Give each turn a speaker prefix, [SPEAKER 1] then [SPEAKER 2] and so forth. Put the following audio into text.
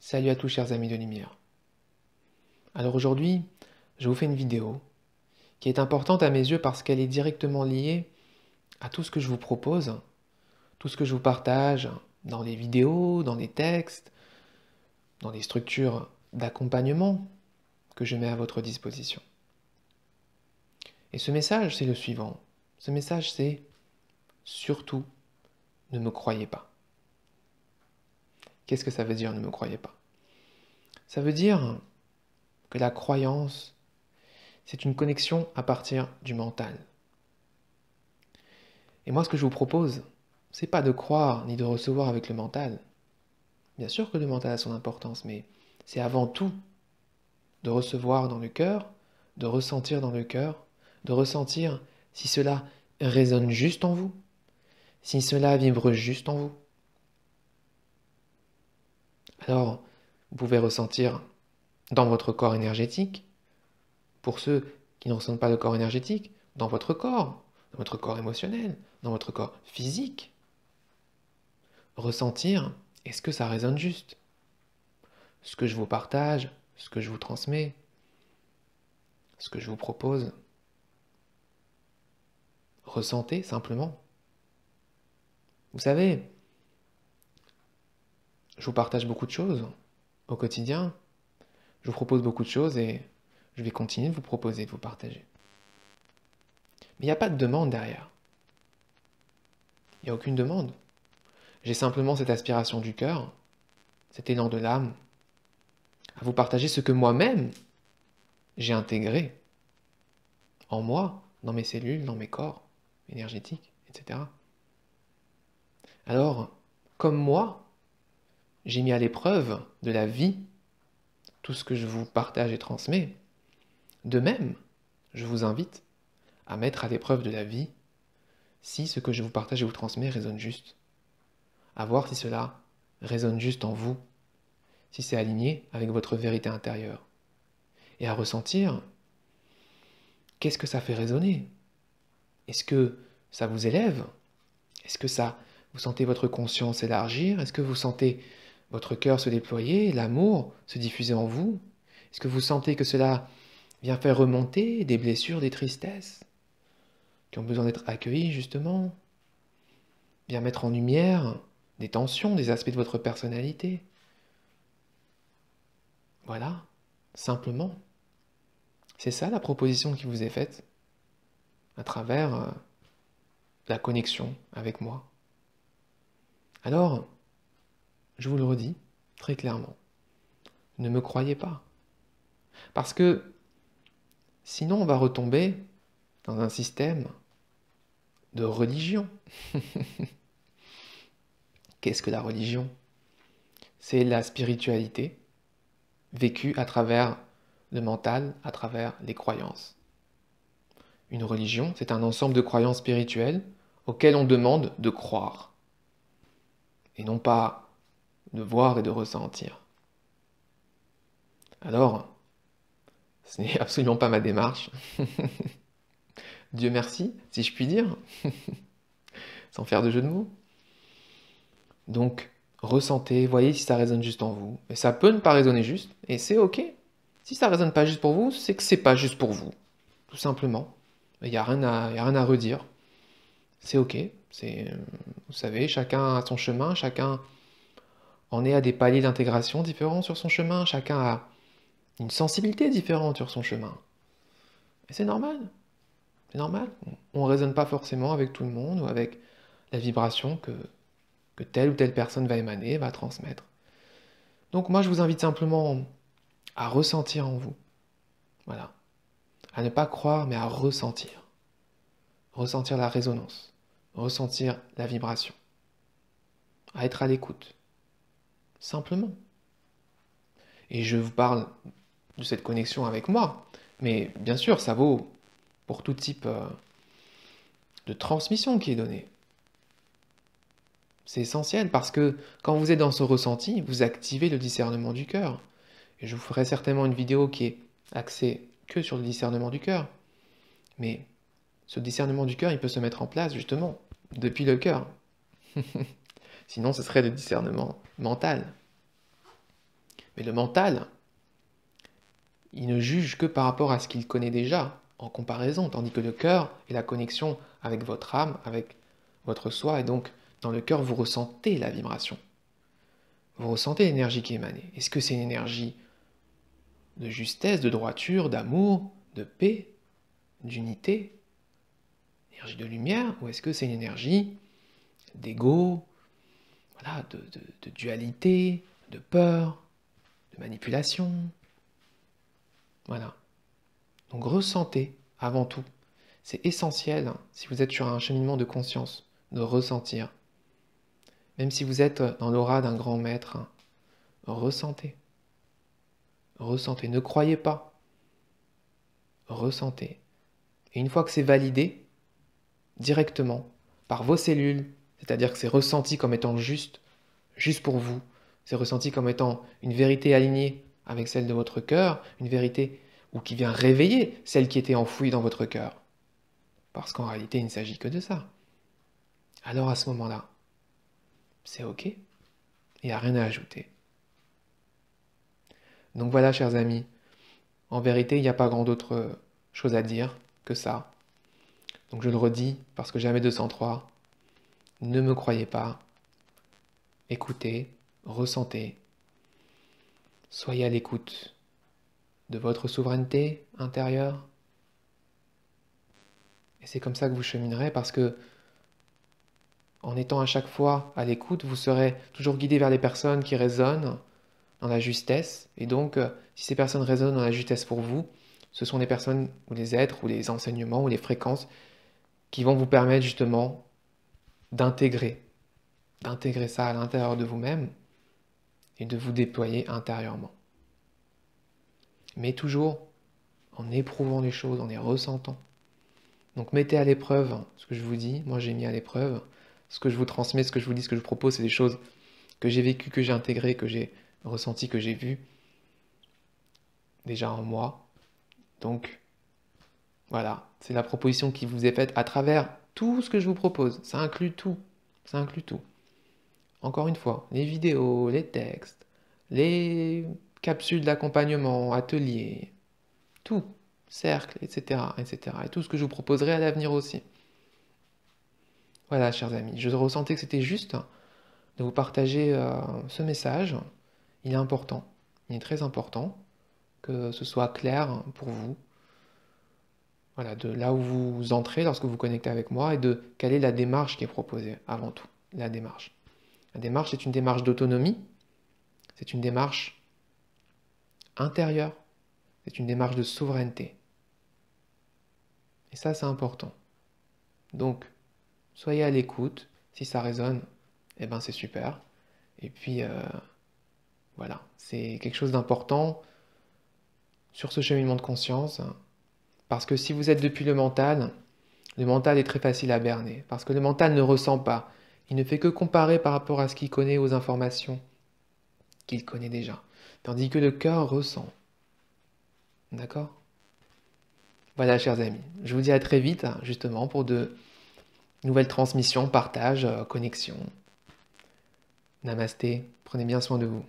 [SPEAKER 1] Salut à tous chers amis de lumière. Alors aujourd'hui, je vous fais une vidéo qui est importante à mes yeux parce qu'elle est directement liée à tout ce que je vous propose, tout ce que je vous partage dans les vidéos, dans les textes, dans les structures d'accompagnement que je mets à votre disposition. Et ce message, c'est le suivant. Ce message, c'est surtout ne me croyez pas. Qu'est-ce que ça veut dire ne me croyez pas? Ça veut dire que la croyance, c'est une connexion à partir du mental. Et moi, ce que je vous propose, c'est pas de croire ni de recevoir avec le mental. Bien sûr que le mental a son importance, mais c'est avant tout de recevoir dans le cœur, de ressentir dans le cœur, de ressentir si cela résonne juste en vous, si cela vibre juste en vous. Alors, vous pouvez ressentir dans votre corps énergétique, pour ceux qui ne ressentent pas le corps énergétique, dans votre corps émotionnel, dans votre corps physique. Ressentir, est-ce que ça résonne juste? Ce que je vous partage, ce que je vous transmets, ce que je vous propose. Ressentez simplement. Vous savez, je vous partage beaucoup de choses au quotidien. Je vous propose beaucoup de choses et je vais continuer de vous proposer, de vous partager. Mais il n'y a pas de demande derrière. Il n'y a aucune demande. J'ai simplement cette aspiration du cœur, cet élan de l'âme, à vous partager ce que moi-même j'ai intégré en moi, dans mes cellules, dans mes corps énergétiques, etc. Alors, comme moi, j'ai mis à l'épreuve de la vie tout ce que je vous partage et transmets. De même, je vous invite à mettre à l'épreuve de la vie si ce que je vous partage et vous transmets résonne juste. À voir si cela résonne juste en vous, si c'est aligné avec votre vérité intérieure. Et à ressentir, qu'est-ce que ça fait résonner? Est-ce que ça vous élève? Est-ce que vous sentez votre conscience élargir? Est-ce que vous sentez votre cœur se déployer, l'amour se diffuser en vous? Est-ce que vous sentez que cela vient faire remonter des blessures, des tristesses qui ont besoin d'être accueillies justement? Vient mettre en lumière des tensions, des aspects de votre personnalité? Voilà, simplement. C'est ça la proposition qui vous est faite à travers la connexion avec moi. Alors, je vous le redis très clairement, ne me croyez pas. Parce que sinon on va retomber dans un système de religion. Qu'est-ce que la religion? C'est la spiritualité vécue à travers le mental, à travers les croyances. Une religion, c'est un ensemble de croyances spirituelles auxquelles on demande de croire, et non pas de voir et de ressentir. Alors, ce n'est absolument pas ma démarche. Dieu merci, si je puis dire, sans faire de jeu de mots. Donc, ressentez, voyez si ça résonne juste en vous. Et ça peut ne pas résonner juste, et c'est ok. Si ça résonne pas juste pour vous, c'est que c'est pas juste pour vous. Tout simplement. Il n'y a rien à redire. C'est ok. Vous savez, chacun a son chemin, chacun en est à des paliers d'intégration différents sur son chemin, chacun a une sensibilité différente sur son chemin. Et c'est normal. C'est normal. On ne raisonne pas forcément avec tout le monde ou avec la vibration que telle ou telle personne va émaner, va transmettre. Donc moi, je vous invite simplement à ressentir en vous. Voilà. À ne pas croire, mais à ressentir. Ressentir la résonance. Ressentir la vibration. À être à l'écoute. Simplement. Et je vous parle de cette connexion avec moi. Mais bien sûr, ça vaut pour tout type de transmission qui est donnée. C'est essentiel parce que quand vous êtes dans ce ressenti, vous activez le discernement du cœur. Et je vous ferai certainement une vidéo qui est axée que sur le discernement du cœur. Mais ce discernement du cœur, il peut se mettre en place justement depuis le cœur. Sinon, ce serait le discernement mental. Mais le mental, il ne juge que par rapport à ce qu'il connaît déjà, en comparaison, tandis que le cœur est la connexion avec votre âme, avec votre soi, et donc dans le cœur, vous ressentez la vibration. Vous ressentez l'énergie qui émane. Est-ce que c'est une énergie de justesse, de droiture, d'amour, de paix, d'unité, énergie de lumière, ou est-ce que c'est une énergie d'ego, voilà, de dualité, de peur, de manipulation? Voilà. Donc ressentez avant tout. C'est essentiel, hein, si vous êtes sur un cheminement de conscience, de ressentir. Même si vous êtes dans l'aura d'un grand maître, hein, ressentez. Ressentez. Ne croyez pas. Ressentez. Et une fois que c'est validé, directement, par vos cellules, c'est-à-dire que c'est ressenti comme étant juste, juste pour vous, c'est ressenti comme étant une vérité alignée avec celle de votre cœur, une vérité ou qui vient réveiller celle qui était enfouie dans votre cœur. Parce qu'en réalité, il ne s'agit que de ça. Alors à ce moment-là, c'est OK, il n'y a rien à ajouter. Donc voilà, chers amis, en vérité, il n'y a pas grand d'autre chose à dire que ça. Donc je le redis, parce que jamais 203, ne me croyez pas, écoutez, ressentez, soyez à l'écoute de votre souveraineté intérieure. Et c'est comme ça que vous cheminerez, parce que en étant à chaque fois à l'écoute, vous serez toujours guidé vers les personnes qui résonnent dans la justesse. Et donc, si ces personnes résonnent dans la justesse pour vous, ce sont les personnes ou les êtres ou les enseignements ou les fréquences qui vont vous permettre justement d'intégrer ça à l'intérieur de vous-même et de vous déployer intérieurement. Mais toujours en éprouvant les choses, en les ressentant. Donc mettez à l'épreuve ce que je vous dis, moi j'ai mis à l'épreuve, ce que je vous transmets, ce que je vous dis, ce que je vous propose, c'est des choses que j'ai vécues, que j'ai intégrées, que j'ai ressenties, que j'ai vues déjà en moi. Donc voilà, c'est la proposition qui vous est faite à travers tout ce que je vous propose. Ça inclut tout. Ça inclut tout. Encore une fois, les vidéos, les textes, les capsules d'accompagnement, ateliers, tout, cercle, etc., etc. Et tout ce que je vous proposerai à l'avenir aussi. Voilà, chers amis, je ressentais que c'était juste de vous partager ce message. Il est important, il est très important que ce soit clair pour vous. Voilà, de là où vous entrez lorsque vous connectez avec moi et de quelle est la démarche qui est proposée avant tout. La démarche. La démarche, c'est une démarche d'autonomie, c'est une démarche intérieure, c'est une démarche de souveraineté. Et ça, c'est important. Donc, soyez à l'écoute. Si ça résonne, eh ben c'est super. Et puis, voilà, c'est quelque chose d'important sur ce cheminement de conscience. Parce que si vous êtes depuis le mental est très facile à berner. Parce que le mental ne ressent pas. Il ne fait que comparer par rapport à ce qu'il connaît, aux informations qu'il connaît déjà. Tandis que le cœur ressent. D'accord? Voilà, chers amis. Je vous dis à très vite, justement, pour de nouvelles transmissions, partages, connexions. Namasté. Prenez bien soin de vous.